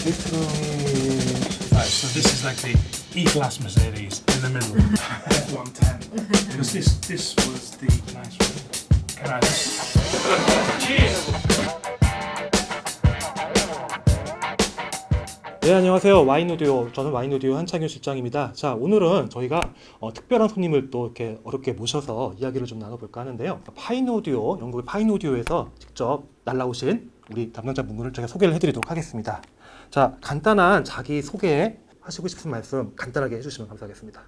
Right, so this is like the E-Class Mercedes in the middle. F110. Because this was the nice one. Can I just... Cheers! 네, 안녕하세요. 와인오디오. 저는 와인오디오 한창현 실장입니다. 자, 오늘은 저희가 특별한 손님을 또 이렇게 어렵게 모셔서 이야기를 좀 나눠볼까 하는데요. 파인오디오, 영국의 파인오디오에서 직접 날라오신 우리 담당자 분을 제가 소개를 해드리도록 하겠습니다. 자, 간단한 자기 소개 하시고 싶은 말씀 간단하게 해주시면 감사하겠습니다.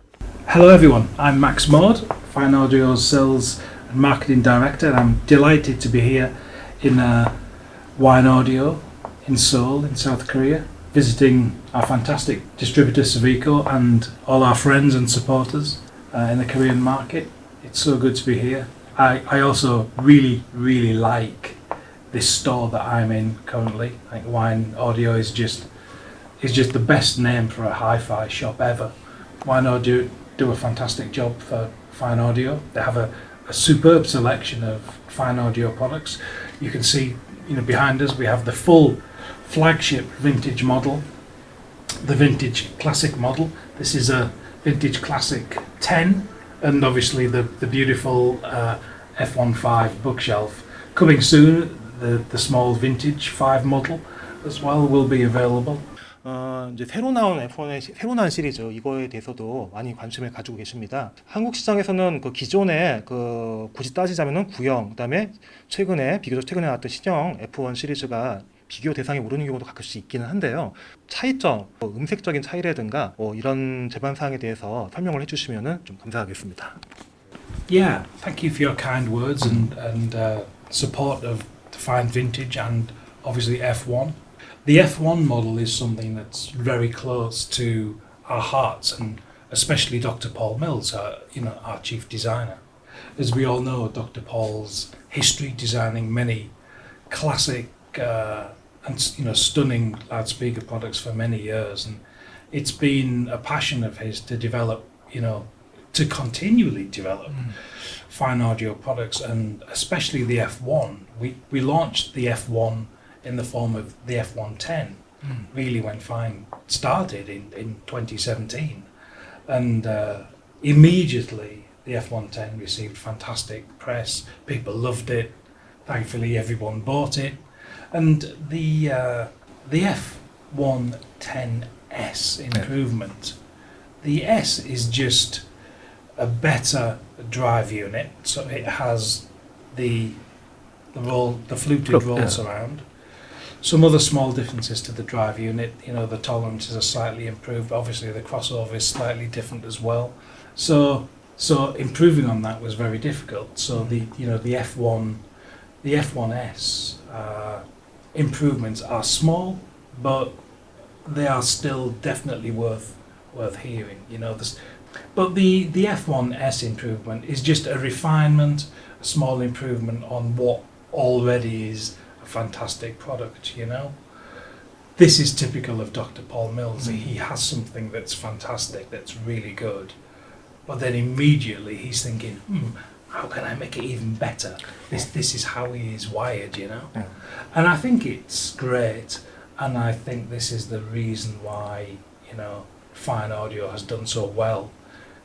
Hello everyone, I'm Max Maud, Fynaudio Sales and Marketing Director. I'm delighted to be here in Wineaudio in Seoul in South Korea, visiting our fantastic distributor Savico and all our friends and supporters in the Korean market. It's so good to be here. I also really like this store that I'm in currently. I think Wineaudio is just the best name for a hi-fi shop ever. Wineaudio do a fantastic job for Fynaudio. They have a superb selection of Fynaudio products. You can see, behind us we have the full flagship vintage model, the vintage classic model. This is a vintage classic 10, and obviously the beautiful F15 bookshelf. Coming soon, the small vintage 5 model as well will be available. 이제 새로 나온 F1의 새로 나온 시리즈 이거에 대해서도 많이 관심을 가지고 계십니다. 한국 시장에서는 그 기존에 굳이 따지자면은 구형, 그다음에 비교적 최근에 나왔던 신형 F1 시리즈가 비교 대상에 오르는 경우도 가끔씩 있기는 한데요. 차이점, 음색적인 차이라든가 이런 제반 사항에 대해서 설명을 해주시면은 좀 감사하겠습니다. Yeah, thank you for your kind words and support of the fine vintage and obviously F1. The F1 model is something that's very close to our hearts, and especially Dr. Paul Mills, our chief designer. As we all know, Dr. Paul's history designing many classic and stunning loudspeaker products for many years, and it's been a passion of his to develop, to continually develop fine audio products, and especially the F1. We launched the F1 in the form of the F110, really when Fine started in 2017. And immediately the F110 received fantastic press, people loved it, thankfully everyone bought it. And the F110S improvement, the S is just a better drive unit, so it has the fluted roll surround. Some other small differences to the drive unit, the tolerances are slightly improved. Obviously, the crossover is slightly different as well. So improving on that was very difficult. So the F1S improvements are small, but they are still definitely worth hearing. But the F1S improvement is just a refinement, a small improvement on what already is a fantastic product, This is typical of Dr. Paul Mills. He has something that's fantastic, that's really good, but then immediately he's thinking, how can I make it even better? This is how he is wired, And I think it's great, and I think this is the reason why, Fine Audio has done so well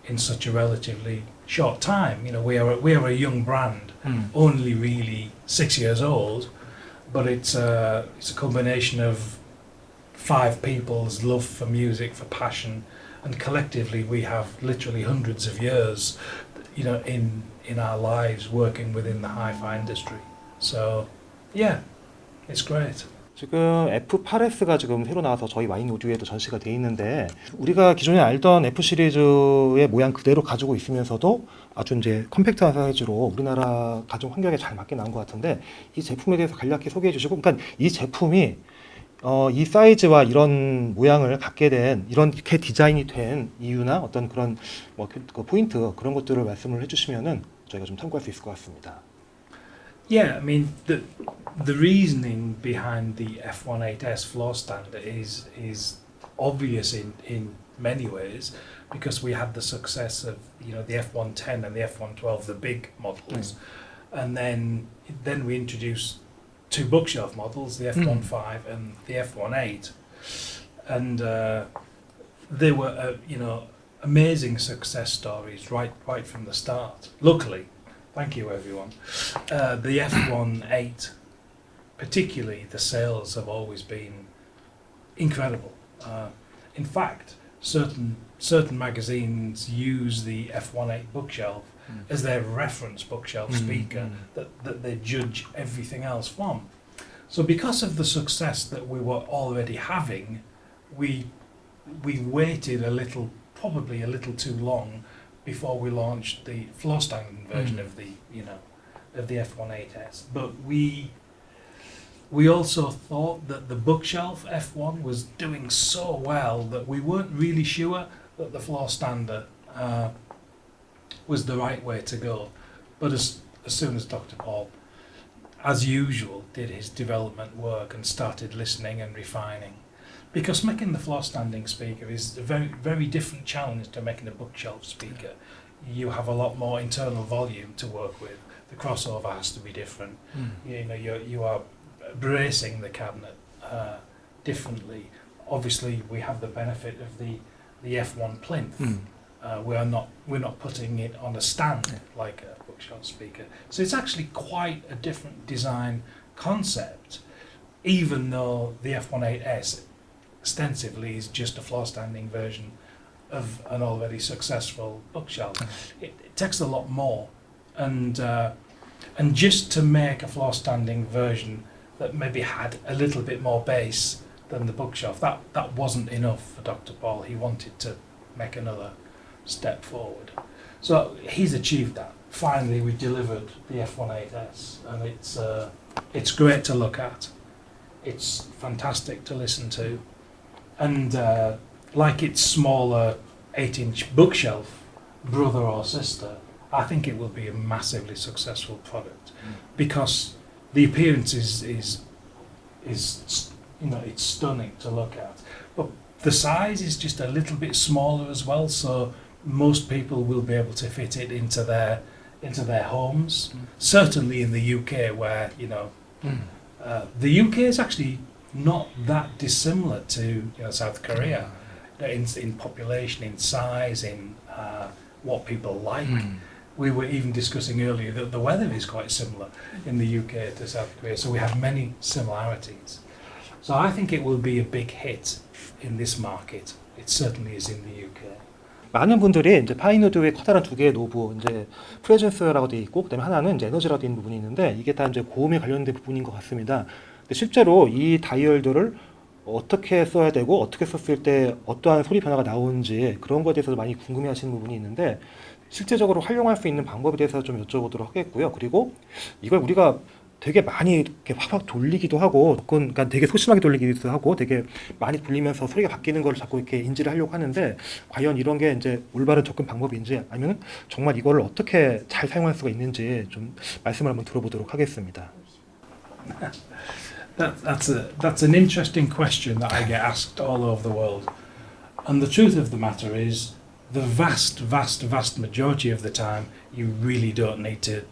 in such a relatively short time. We are a young brand, only really 6 years old, but it's a combination of 5 people's love for music, for passion, and collectively we have literally hundreds of years, in our lives working within the hi-fi industry. So, yeah, it's great. 지금 F8S가 지금 새로 나와서 저희 와인오디오에도 전시가 돼 있는데, 우리가 기존에 알던 F 시리즈의 모양 그대로 가지고 있으면서도 아주 이제 컴팩트한 사이즈로 우리나라 가정 환경에 잘 맞게 나온 것 같은데, 이 제품에 대해서 간략히 소개해 주시고, 그러니까 이 제품이 이 사이즈와 이런 모양을 갖게 된, 이렇게 디자인이 된 이유나 어떤 그런 그 포인트, 그런 것들을 말씀을 해주시면은 저희가 좀 참고할 수 있을 것 같습니다. Yeah, I mean the reasoning behind the F18S floor stand is obvious in many ways, because we had the success of the F110 and the F112, the big models, and then we introduced 2 bookshelf models, the F15 and the F18, and they were amazing success stories right from the start. Luckily, thank you everyone. The F1.8, particularly, the sales have always been incredible. In fact, certain magazines use the F1.8 bookshelf as their reference bookshelf speaker that they judge everything else from. So because of the success that we were already having, we waited probably a little too long before we launched the floor standing version of the F1.8S. But we also thought that the bookshelf F1 was doing so well that we weren't really sure that the floor stander was the right way to go. But as soon as Dr. Paul, as usual, did his development work and started listening and refining, because making the floor standing speaker is a very, very different challenge to making a bookshelf speaker. You have a lot more internal volume to work with. The crossover has to be different. You are bracing the cabinet differently. Obviously, we have the benefit of the F1 plinth. We're not putting it on a stand like a bookshelf speaker. So it's actually quite a different design concept, even though the F1.8S ostensibly is just a floor standing version of an already successful bookshelf. It takes a lot more, and just to make a floor standing version that maybe had a little bit more bass than the bookshelf, that wasn't enough for Dr. Paul. He wanted to make another step forward. So he's achieved that. Finally, we delivered the F1.8S, and it's great to look at. It's fantastic to listen to, and like its smaller 8-inch bookshelf brother or sister, I think it will be a massively successful product because the appearance is it's stunning to look at, but the size is just a little bit smaller as well, so most people will be able to fit it into their homes. Certainly in the UK, where the UK is actually not that dissimilar to South Korea in population, in size, in what people like. We were even discussing earlier that the weather is quite similar in the UK to South Korea, so we have many similarities. So I think it will be a big hit in this market. It certainly is in the UK. 많은 분들이 이제 파인오디오의 커다란 두 개의 노브, 이제 프레젠스라고 되어 있고, 그다음에 하나는 이제 에너지라고 되어 있는 부분이 있는데, 이게 다 이제 고음에 관련된 부분인 것 같습니다. 근데 실제로 이 다이얼들을 어떻게 써야 되고, 어떻게 썼을 때 어떠한 소리 변화가 나오는지 그런 것에 대해서 많이 궁금해하시는 부분이 있는데, 실제적으로 활용할 수 있는 방법에 대해서 좀 여쭤보도록 하겠고요. 그리고 이걸 우리가 되게 많이 이렇게 확 돌리기도 하고, 그러니까 되게 소심하게 돌리기도 하고, 되게 많이 돌리면서 소리가 바뀌는 걸 자꾸 이렇게 인지를 하려고 하는데, 과연 이런 게 이제 올바른 접근 방법인지, 아니면 정말 이거를 어떻게 잘 사용할 수가 있는지 좀 말씀을 한번 들어보도록 하겠습니다. That's an interesting question that I get asked all over the world, and the truth of the matter is, the vast majority of the time, you really don't need to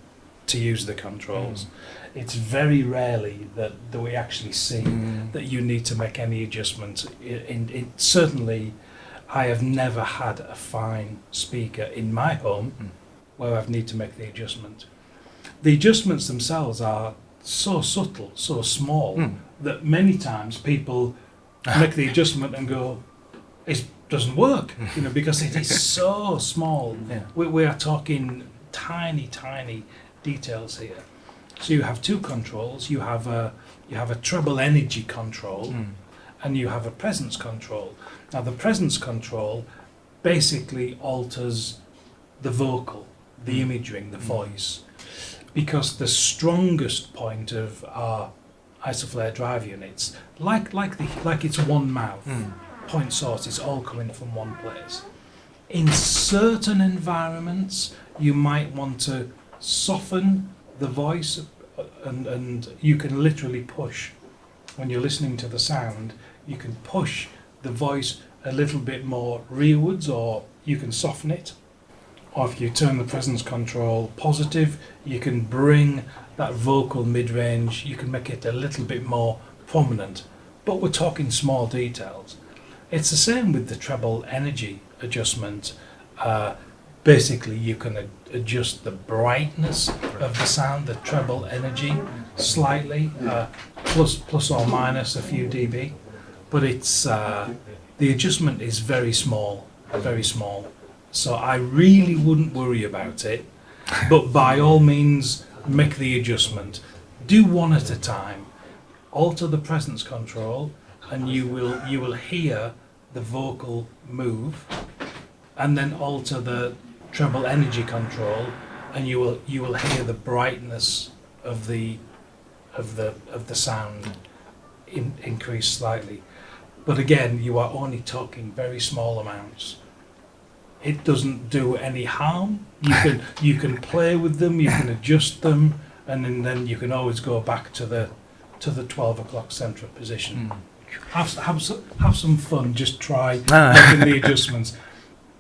use the controls. It's very rarely that we actually see that you need to make any adjustments. Certainly, I have never had a fine speaker in my home where I've need to make the adjustment. The adjustments themselves are so subtle, so small, that many times people make the adjustment and go, it doesn't work, because it is so small. We are talking tiny details here. So you have two controls. You have a treble energy control, and you have a presence control. Now the presence control basically alters the vocal, the imaging, the voice, because the strongest point of our isoflare drive units, like it's one mouth, point source is all coming from one place. In certain environments, you might want to soften the voice, and you can literally push. When you're listening to the sound, you can push the voice a little bit more rearwards, or you can soften it. Or if you turn the presence control positive, you can bring that vocal mid-range, you can make it a little bit more prominent. but we're talking small details. It's the same with the treble energy adjustment. Basically, you can adjust the brightness of the sound, the treble energy, slightly, plus or minus a few dB. But it's the adjustment is very small, very small. So I really wouldn't worry about it. But by all means, make the adjustment. Do one at a time. Alter the presence control, and you will hear the vocal move, and then alter the treble energy control, and you will hear the brightness of the sound increase slightly. But again, you are only talking very small amounts. It doesn't do any harm. You can play with them, you can adjust them, and then you can always go back to the 12 o'clock central position. Have some fun. Just try making the adjustments.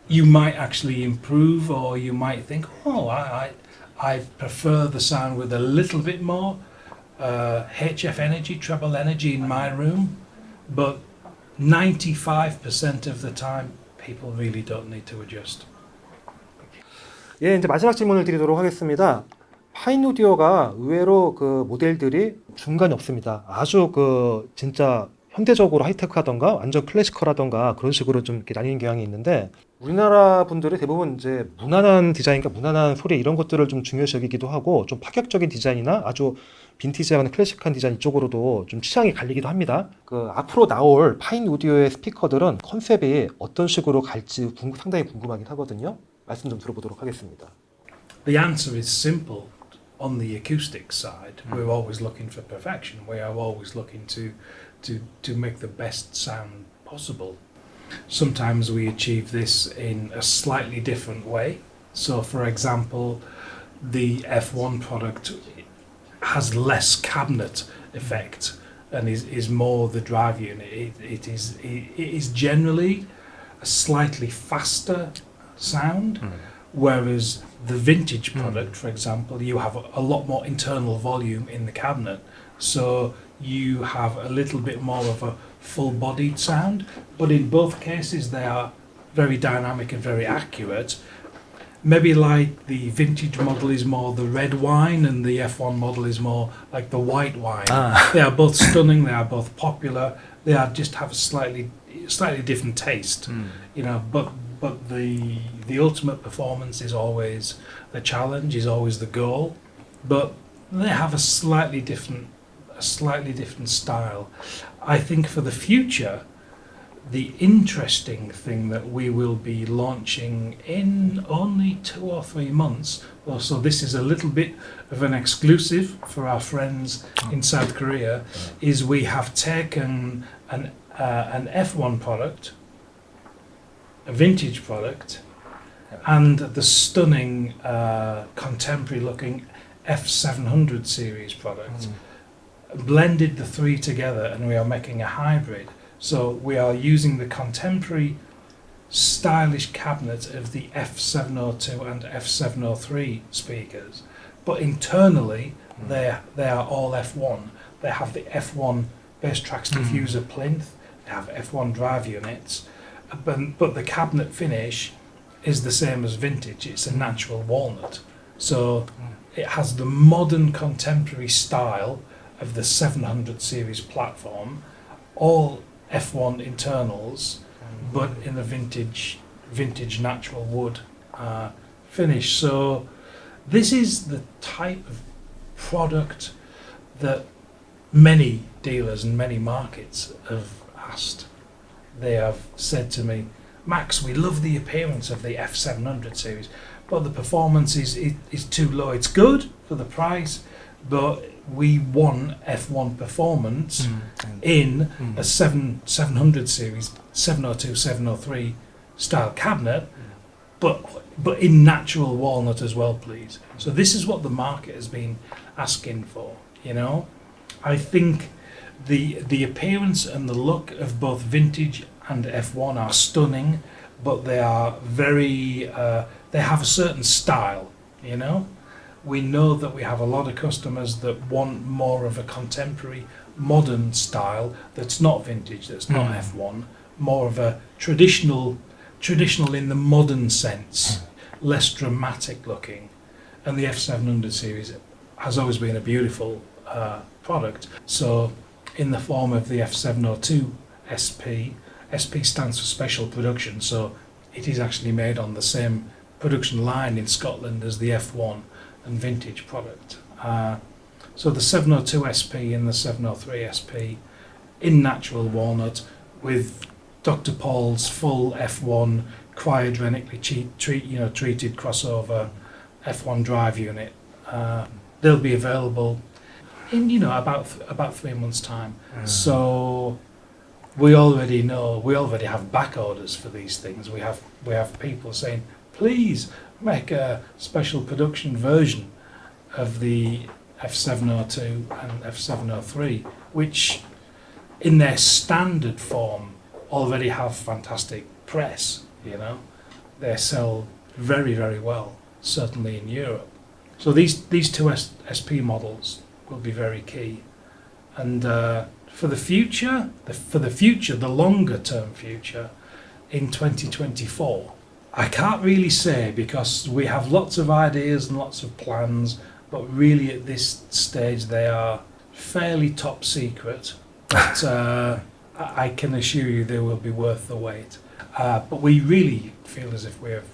You might actually improve, or you might think, oh, I prefer the sound with a little bit more HF energy, treble energy in my room. But 95% of the time, people really don't need to adjust. 예, 이제 마지막 질문을 드리도록 하겠습니다. 파인오디오가 의외로 그 모델들이 중간이 없습니다. 아주 그 진짜 현대적으로 하이테크하던가 완전 클래시컬하던가 그런 식으로 좀 이렇게 나뉘는 경향이 있는데, 우리나라 분들이 대부분 이제 무난한 디자인과 무난한 소리 이런 것들을 좀 중요시 여기기도 하고, 좀 파격적인 디자인이나 아주 빈티지한 클래식한 디자인 이쪽으로도 좀 취향이 갈리기도 합니다. 그 앞으로 나올 파인오디오의 스피커들은 컨셉이 어떤 식으로 갈지 상당히 궁금하긴 하거든요. 말씀 좀 들어보도록 하겠습니다. The answer is simple. On the acoustic side, we're always looking for perfection. We are always looking to make the best sound possible. Sometimes we achieve this in a slightly different way. So, for example, the F1 product has less cabinet effect and is more the drive unit. It is generally a slightly faster sound. Whereas the vintage product, for example, you have a lot more internal volume in the cabinet, so you have a little bit more of a full-bodied sound. But in both cases, they are very dynamic and very accurate. Maybe like the vintage model is more the red wine, and the F1 model is more like the white wine. They are both stunning. They are both popular. They are just have a slightly different taste, you know. But the ultimate performance is always the challenge, is always the goal. But they have a slightly different style. I think for the future, the interesting thing that we will be launching in only 2 or 3 months, so this is a little bit of an exclusive for our friends in South Korea, is we have taken an F1 product, a vintage product, and the stunning contemporary looking F700 series product. Blended the three together, and we are making a hybrid. So we are using the contemporary stylish cabinet of the F702 and F703 speakers, but internally they are all F1. They have the F1 bass tracks diffuser plinth, they have F1 drive units, but the cabinet finish is the same as vintage. It's a natural walnut, so it has the modern contemporary style of the 700 series platform, all F1 internals, but in a vintage natural wood finish. So this is the type of product that many dealers and many markets have asked. They have said to me, Max, we love the appearance of the F700 series, but the performance is too low. It's good for the price, but we want F1 performance in a 700 series, 702, 703 style cabinet, but in natural walnut as well, please. So this is what the market has been asking for, you know. I think the appearance and the look of both vintage and F1 are stunning, but they are very, they have a certain style, you know. We know that we have a lot of customers that want more of a contemporary modern style that's not vintage, that's not F1, more of a traditional in the modern sense, less dramatic looking. And the F700 series has always been a beautiful product. So in the form of the F702 SP, SP stands for special production, so it is actually made on the same production line in Scotland as the F1 and vintage product. So the 702 SP and the 703 SP in natural walnut with Dr. Paul's full F1 cryogenically treated crossover F1 drive unit. They'll be available in about 3 months' time. So we already have back orders for these things. We have people saying, please make a special production version of the F702 and F703, which in their standard form already have fantastic press. They sell very, very well, certainly in Europe. So these two SP models will be very key. And for the future, the longer term future, in 2024, I can't really say because we have lots of ideas and lots of plans, but really at this stage they are fairly top secret. But I can assure you they will be worth the wait. But we really feel as if we're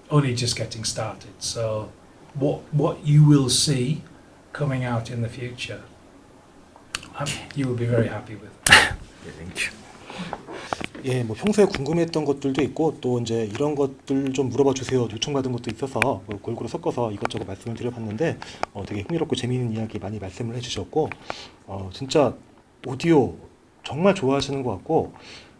only just getting started. So what you will see coming out in the future, you will be very happy with. 예, 뭐 평소에 궁금했던 것들도 있고 또 이제 이런 것들 좀 물어봐 주세요 요청받은 것도 있어서 뭐 골고루 섞어서 이것저것 말씀을 드려봤는데 되게 흥미롭고 재미있는 이야기 많이 말씀을 해주셨고 진짜 오디오 정말 좋아하시는 것 같고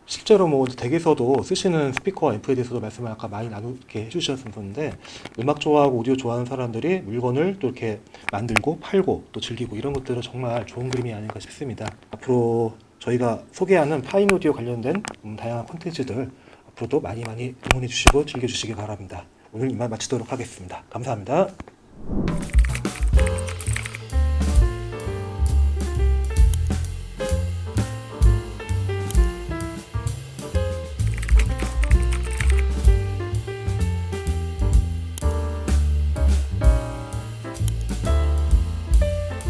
실제로 뭐 댁에서도 쓰시는 스피커와 앰프에 대해서도 말씀을 아까 많이 나누게 해주셨었는데 음악 좋아하고 오디오 좋아하는 사람들이 물건을 또 이렇게 만들고 팔고 또 즐기고 이런 것들은 정말 좋은 그림이 아닌가 싶습니다. 앞으로 저희가 소개하는 파인오디오 관련된 다양한 콘텐츠들 앞으로도 많이 응원해 주시고 즐겨주시기 바랍니다. 오늘 이만 마치도록 하겠습니다. 감사합니다.